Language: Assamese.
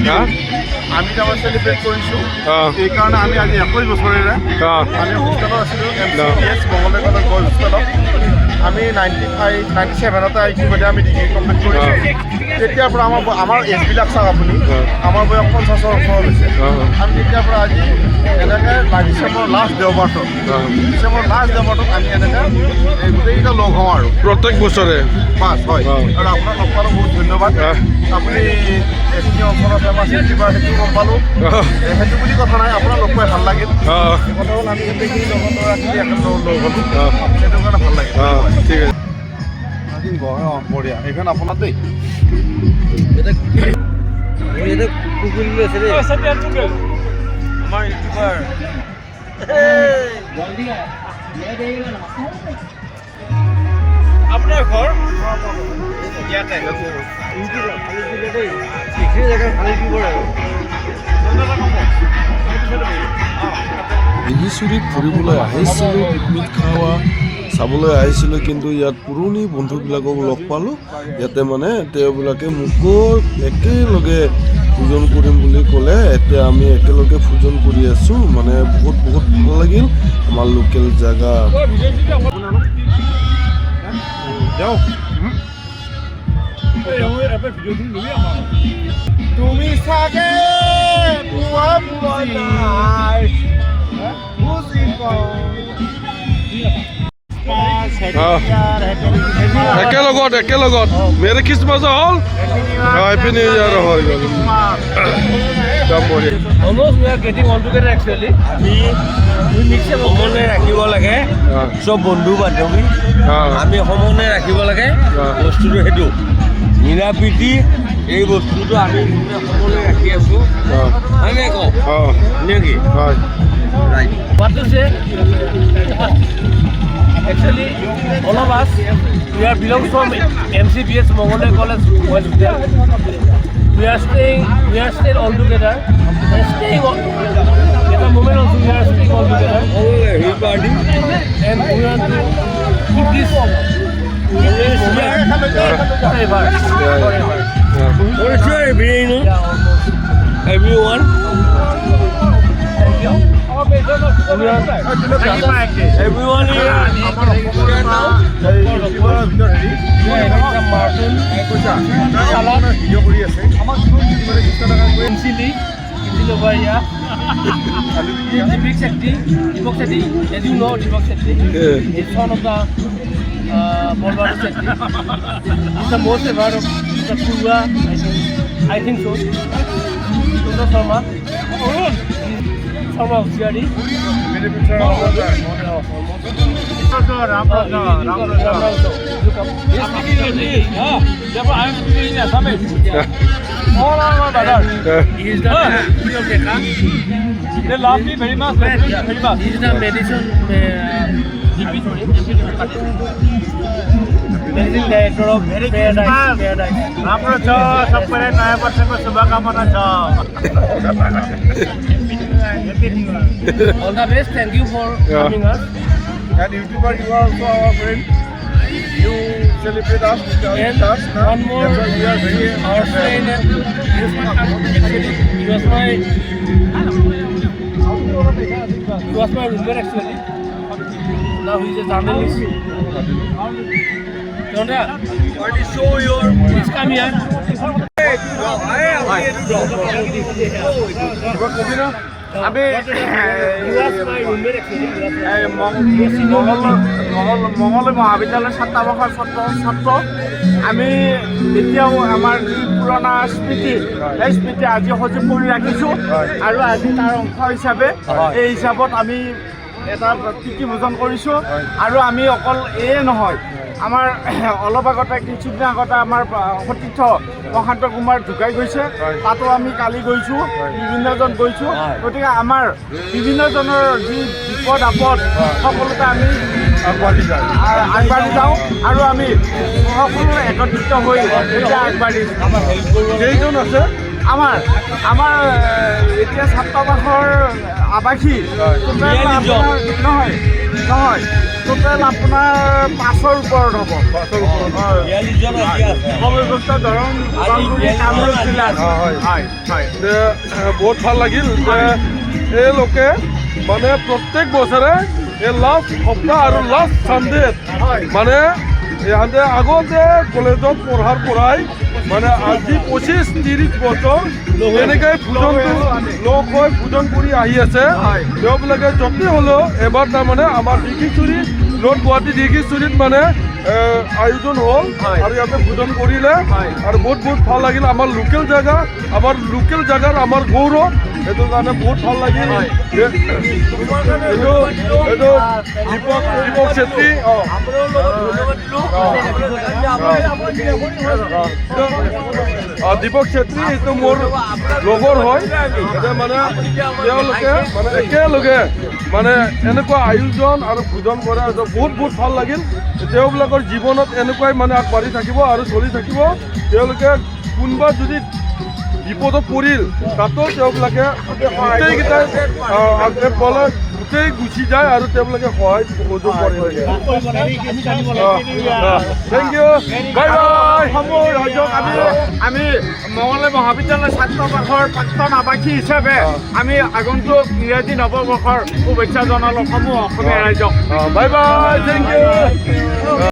আমি তাৰমানে চেলিব্ৰেট কৰিছোঁ সেইকাৰণে আমি আজি 21 বছৰেৰে আমি হোষ্টেলত আছিলোঁ MCPS মঙলদৈ কলেজ বয়জ হোষ্টেলত আমি 97তে ইতিমধ্যে আমি ডিগ্ৰী কমপ্লিট কৰিছোঁ তেতিয়াৰ পৰা আমাৰ এজবিলাক চাওক আপুনি আমাৰ বয়স 50ৰ ওপৰত হৈছে আমি তেতিয়াৰ পৰা আজি এনেকৈ ডিচেম্বৰ লাষ্ট দেওবাৰটোত আমি এনেকৈ গোটেইকেইটা লগ হওঁ আৰু প্ৰত্যেক বছৰে পাঁচ হয় আৰু আপোনাক লগ পালোঁ বহুত ধন্যবাদ আপুনি এইখিনি অঞ্চলত ফেমাছ কিবা সেইটো গম পালোঁ সেইটো বুলি কথা নাই আপোনাৰ লগ পাই ভাল লাগিল কথা হ'ল আমি গোটেইখিনি লগত ৰাখি এখন লগ হ'লোঁ সেইটো কাৰণে ভাল লাগিল ঠিক আছে বঢ়িয়া সেইখন আপোনাৰ দেই আমাৰ ইউটিউবাৰ আপোনাৰ ঘৰ ইয়াতে দিঘিচুৰীত ফুৰিবলৈ আহিছিলোঁ পিকনিক খাৱা চাবলৈ আহিছিলোঁ কিন্তু ইয়াত পুৰণি বন্ধুবিলাকক লগ পালোঁ ইয়াতে মানে তেওঁবিলাকে মোকো একেলগে ভোজন কৰিম বুলি ক'লে এতিয়া আমি একেলগে ভোজন কৰি আছোঁ মানে বহুত ভাল লাগিল আমাৰ লোকেল জেগা তুমি চাগে একেলগত মেৰি খ্ৰীষ্টমাছ হ'ল হেপী নিউ ইয়াৰ হৈ গ'ল Almost we are getting all together actually. We mix up সমনে ৰাখিব লাগে সব বন্ধু বান্ধৱী আমি সমনে ৰাখিব লাগে বস্তুটো সেইটো মিলা প্ৰীতি এই বস্তুটো আমি সমনে ৰাখি আছোঁ আমি কওঁ নেকি right what to say actually all of us we are belongs from MCPS Mongoloi College Boys Hostel. We are staying all together and staying on at the moment also we are staying all together party and we want to keep this forever. Everyone thank you everyone here Martin salad video কৰি আছে আমাক chili over here Deepak Shetty as you know Deepak Shetty is one of the Bolwar Shetty he's the most aware of the Pura I think so Sudha Sharma Sharma Usiari all our brothers. He is the they love me very much. He is the medicine director of Paradise. आपको जो सब पहले नया वर्ष को शुभकामना जो all the best. Thank you for coming us. And YouTuber, you are also our friend. You celebrate us with us now. One more, we are very our friend. Actually, he was my roommate actually. Now he is a journalist. Jonda, what is show your? Please come here. আমি মঙলদৈ মহাবিদ্যালয়ৰ ছাত্ৰাবাসৰ ছাত্ৰ আমি এতিয়াও আমাৰ যি পুৰণা স্মৃতি সেই স্মৃতি আজি সজীৱ কৰি ৰাখিছোঁ আৰু আজি তাৰ অংশ হিচাপে এই হিচাপত আমি এটা প্ৰীতি ভোজন কৰিছোঁ আৰু আমি অকল এয়ে নহয় আমাৰ অলপ আগতে কিছুদিন আগতে আমাৰ সতীৰ্থ প্ৰশান্ত কুমাৰ ঢুকাই গৈছে তাতো আমি কালি গৈছোঁ বিভিন্নজন গৈছোঁ গতিকে আমাৰ বিভিন্নজনৰ যি বিপদ আপদ সকলোতে আমি আগবাঢ়ি যাওঁ আৰু আমি সকলো একত্ৰিত হৈ এতিয়া আগবাঢ়ি যেইজন আছে আমাৰ এতিয়া ছাত্ৰাবাসৰ আৱাসী টোটেল নহয় টোটেল আপোনাৰ 5ৰ ওপৰত হ'ব। অবিভক্ত দৰং কামৰূপ জিলাত। হয়। বহুত ভাল লাগিল যে এই লোকে মানে প্ৰত্যেক বছৰে এই লাষ্ট সপ্তাহ আৰু লাষ্ট ছানডেত মানে ইহঁতে আগতে কলেজত পঢ়াৰ পৰাই মানে আজি 25-30 বছৰ এনেকৈ ভোজনটো লগ হৈ ভোজন কৰি আহি আছে। তেওঁবিলাকে য'তে হ'লেও এবাৰ তাৰমানে আমাৰ দীঘিচুৰী নৰ্থ গুৱাহাটী দীঘিচুৰীত মানে আয়োজন হ'ল আৰু ইয়াতে ভোজন কৰিলে আৰু বহুত ভাল লাগিল। আমাৰ লোকেল জেগাৰ আমাৰ গৌৰৱ, সেইটো কাৰণে বহুত ভাল লাগিল। এইটো দীপক চেত্ৰী দীপক চেত্ৰী এইটো মোৰ লগৰ হয়। মানে তেওঁলোকে মানে একেলগে মানে এনেকুৱা আয়োজন আৰু ভোজন কৰা বহুত ভাল লাগিল। তেওঁবিলাকৰ জীৱনত এনেকুৱাই মানে আগবাঢ়ি থাকিব আৰু চলি থাকিব। তেওঁলোকে কোনোবা যদি বিপদত পৰিল তাতো তেওঁলোকে গোটেইকেইটাই গোটেই গুচি যায় আৰু তেওঁলোকে সহায় সহযোগ কৰি থাকে। Thank you, bye bye. আমি মঙলদৈ মহাবিদ্যালয় ছাত্ৰাবাসৰ প্ৰাক্তন আৱাসী হিচাপে আমি আগন্তুক ইংৰাজী নৱবৰ্ষৰ শুভেচ্ছা জনালোঁ সমূহ অসমীয়া ৰাইজক। Bye bye, thank U.